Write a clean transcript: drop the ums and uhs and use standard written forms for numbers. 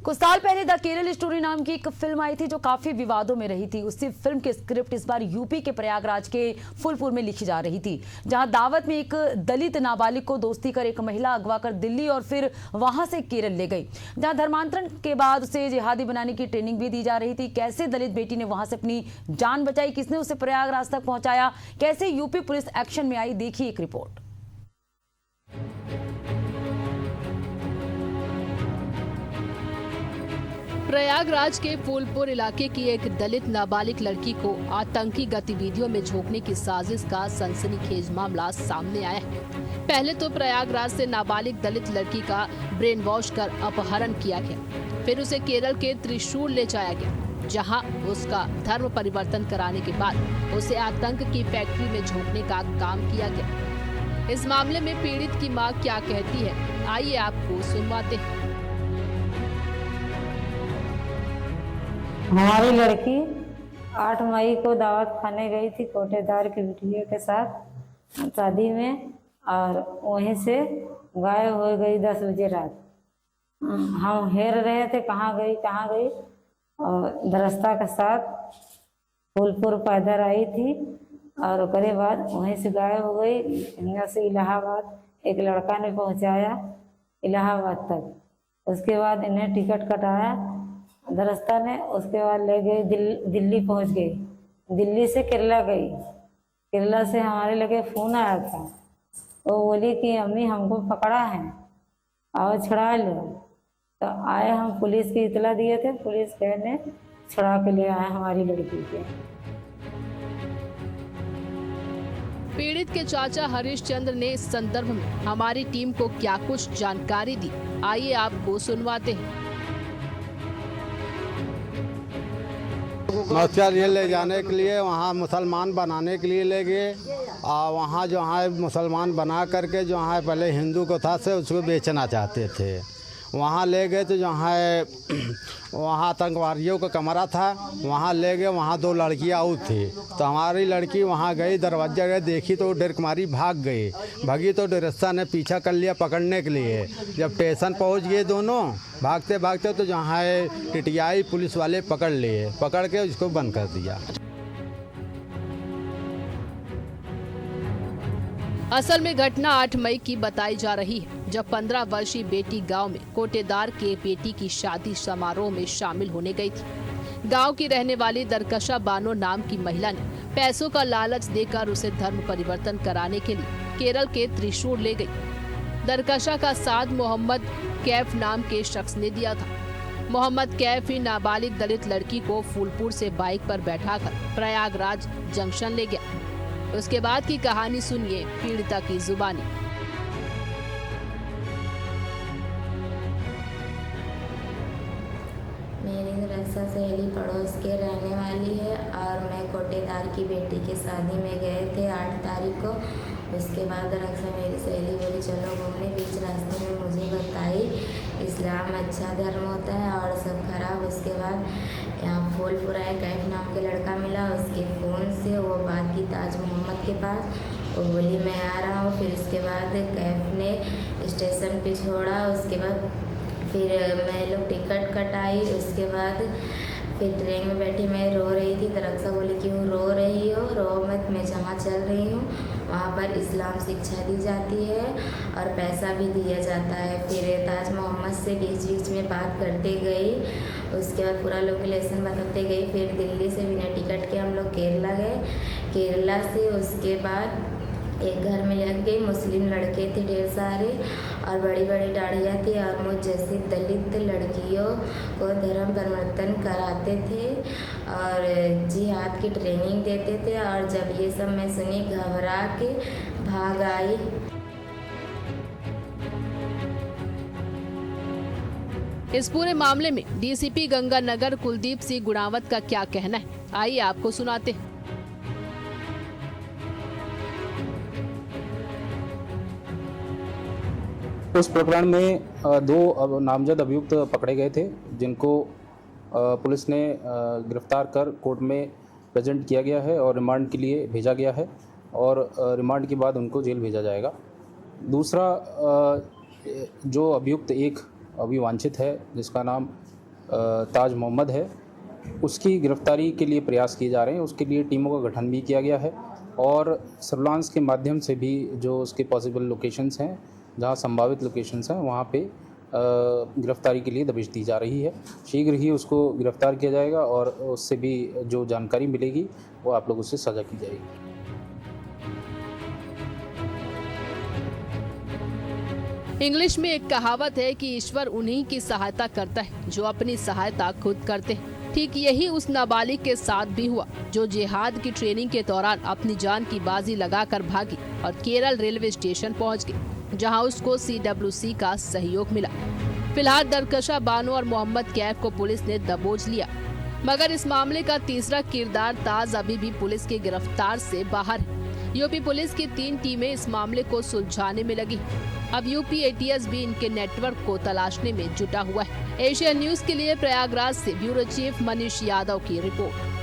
कुछ साल पहले द केरल स्टोरी नाम की एक फिल्म आई थी जो काफी विवादों में रही थी। उसी फिल्म की स्क्रिप्ट इस बार यूपी के प्रयागराज के फूलपुर में लिखी जा रही थी, जहां दावत में एक दलित नाबालिग को दोस्ती कर एक महिला अगवा कर दिल्ली और फिर वहां से केरल ले गई, जहां धर्मांतरण के बाद उसे जिहादी बनाने की ट्रेनिंग भी दी जा रही थी। कैसे दलित बेटी ने वहां से अपनी जान बचाई, किसने उसे प्रयागराज तक पहुंचाया, कैसे यूपी पुलिस एक्शन में आई, देखिए एक रिपोर्ट। प्रयागराज के फूलपुर इलाके की एक दलित नाबालिग लड़की को आतंकी गतिविधियों में झोंकने की साजिश का सनसनीखेज मामला सामने आया है। पहले तो प्रयागराज से नाबालिग दलित लड़की का ब्रेन वॉश कर अपहरण किया गया, फिर उसे केरल के त्रिशूर ले जाया गया, जहां उसका धर्म परिवर्तन कराने के बाद उसे आतंक की फैक्ट्री में झोंकने का काम किया गया। इस मामले में पीड़ित की मां क्या कहती है, आइए आपको सुनवाते हैं। हमारी लड़की 8 मई को दावत खाने गई थी कोटेदार की बिटिया के साथ शादी में, और वहीं से गायब हो गई 10 बजे रात। हम हेर रहे थे कहाँ गई, और दरस्ता के साथ फूलपुर पैदल आई थी और उसके बाद वहीं से गायब हो गई। यहाँ से इलाहाबाद एक लड़का ने पहुँचाया इलाहाबाद तक। उसके बाद इन्हें टिकट कटाया दरस्ता ने, उसके बाद ले गई दिल्ली पहुंच गई। दिल्ली से केरला गई। केरला से हमारे लगे फ़ोन आया था, वो बोली कि अम्मी हमको पकड़ा है, आओ छुड़ा लो। तो आए, हम पुलिस की इतला दिए थे, पुलिस ने छुड़ा के ले आए हमारी लड़की के। पीड़ित के चाचा हरीश चंद्र ने इस संदर्भ में हमारी टीम को क्या कुछ जानकारी दी, आइए आपको सुनवाते हैं। मस्जिद ये ले जाने के लिए वहाँ मुसलमान बनाने के लिए ले गए, और वहाँ जो है मुसलमान बना करके जो है पहले हिंदू को था से उसको बेचना चाहते थे। वहाँ ले गए तो जो है वहाँ आतंकवादियों का कमरा था, वहाँ ले गए। वहाँ 2 लड़कियाँ और थी, तो हमारी लड़की वहाँ गई, दरवाजा गई, देखी तो डर मारी भाग गई। भागी तो डरस्ता ने पीछा कर लिया पकड़ने के लिए। जब स्टेशन पहुँच गए दोनों भागते भागते, तो जहाँ है टिटियाई पुलिस वाले पकड़ लिए, पकड़ के उसको बंद कर दिया। असल में घटना 8 मई की बताई जा रही है, जब 15 वर्षीय बेटी गांव में कोटेदार के बेटी की शादी समारोह में शामिल होने गई थी। गांव की रहने वाली दरकशा बानो नाम की महिला ने पैसों का लालच देकर उसे धर्म परिवर्तन कराने के लिए केरल के त्रिशूर ले गई। दरकशा का साथ मोहम्मद कैफ नाम के शख्स ने दिया था। मोहम्मद कैफ ही नाबालिग दलित लड़की को फूलपुर से बाइक पर बैठाकर प्रयागराज जंक्शन ले गया। उसके बाद की कहानी सुनिए पीड़िता की जुबानी। मेरी रक्षा सहेली पड़ोस के रहने वाली है, और मैं कोटेदार की बेटी की शादी में गए थे 8 तारीख को। उसके बाद रक्षा मेरी सहेली बोली चलो घूमने। बीच रास्ते में मुझे बताई इस्लाम अच्छा धर्म होता है और सब खराब। उसके बाद यहाँ फूलपुर आए, कैफ नाम के लड़का मिला, उसके फ़ोन से वो बात की ताज मोहम्मद के पास। वो बोली मैं आ रहा हूँ। फिर उसके बाद कैफ ने स्टेशन पे छोड़ा। उसके बाद फिर मैं लोग टिकट कटाई। उसके बाद फिर ट्रेन में बैठी, मैं रो रही थी। तो रक्षा बोली क्यों रो रही हो, रो मत, मैं जहाँ चल रही हूँ वहाँ पर इस्लाम शिक्षा दी जाती है और पैसा भी दिया जाता है। फिर ताज मोहम्मद से बीच बीच में बात करते गई। उसके बाद पूरा लोकेशन बताते गई। फिर दिल्ली से बिना टिकट के हम लोग केरला गए। केरला से उसके बाद एक घर में लग गई। मुस्लिम लड़के थे ढेर सारे और बड़ी बड़ी दाढ़ियाँ थी, और मुझ जैसी दलित लड़कियों को धर्म परिवर्तन कराते थे और जिहाद की ट्रेनिंग देते थे। और जब ये सब मैं सुनी घबरा के भाग आई। इस पूरे मामले में डीसीपी गंगानगर कुलदीप सिंह गुणावत का क्या कहना है, आइए आपको सुनाते हैं। उस प्रकरण में 2 नामजद अभियुक्त पकड़े गए थे, जिनको पुलिस ने गिरफ्तार कर कोर्ट में प्रेजेंट किया गया है और रिमांड के लिए भेजा गया है, और रिमांड के बाद उनको जेल भेजा जाएगा। दूसरा जो अभियुक्त एक अभी वांछित है, जिसका नाम ताज मोहम्मद है, उसकी गिरफ्तारी के लिए प्रयास किए जा रहे हैं। उसके लिए टीमों का गठन भी किया गया है और सर्विलांस के माध्यम से भी जो उसके पॉसिबल लोकेशंस हैं, जहां संभावित लोकेशंस हैं, वहां पे गिरफ्तारी के लिए दबिश दी जा रही है। शीघ्र ही उसको गिरफ्तार किया जाएगा और उससे भी जो जानकारी मिलेगी वो आप लोगों से साझा की जाएगी। इंग्लिश में एक कहावत है कि ईश्वर उन्हीं की सहायता करता है जो अपनी सहायता खुद करते हैं। ठीक यही उस नाबालिग के साथ भी हुआ जो जिहाद की ट्रेनिंग के दौरान अपनी जान की बाजी लगाकर भागी और केरल रेलवे स्टेशन पहुंच गई, जहां उसको CWC का सहयोग मिला। फिलहाल दरकशा बानो और मोहम्मद कैफ को पुलिस ने दबोच लिया, मगर इस मामले का तीसरा किरदार ताज अभी भी पुलिस के गिरफ्तार से बाहर है। यूपी पुलिस की 3 टीमें इस मामले को सुलझाने में लगी। अब यूपी ATS भी इनके नेटवर्क को तलाशने में जुटा हुआ है। एशिया न्यूज के लिए प्रयागराज से ब्यूरो चीफ मनीष यादव की रिपोर्ट।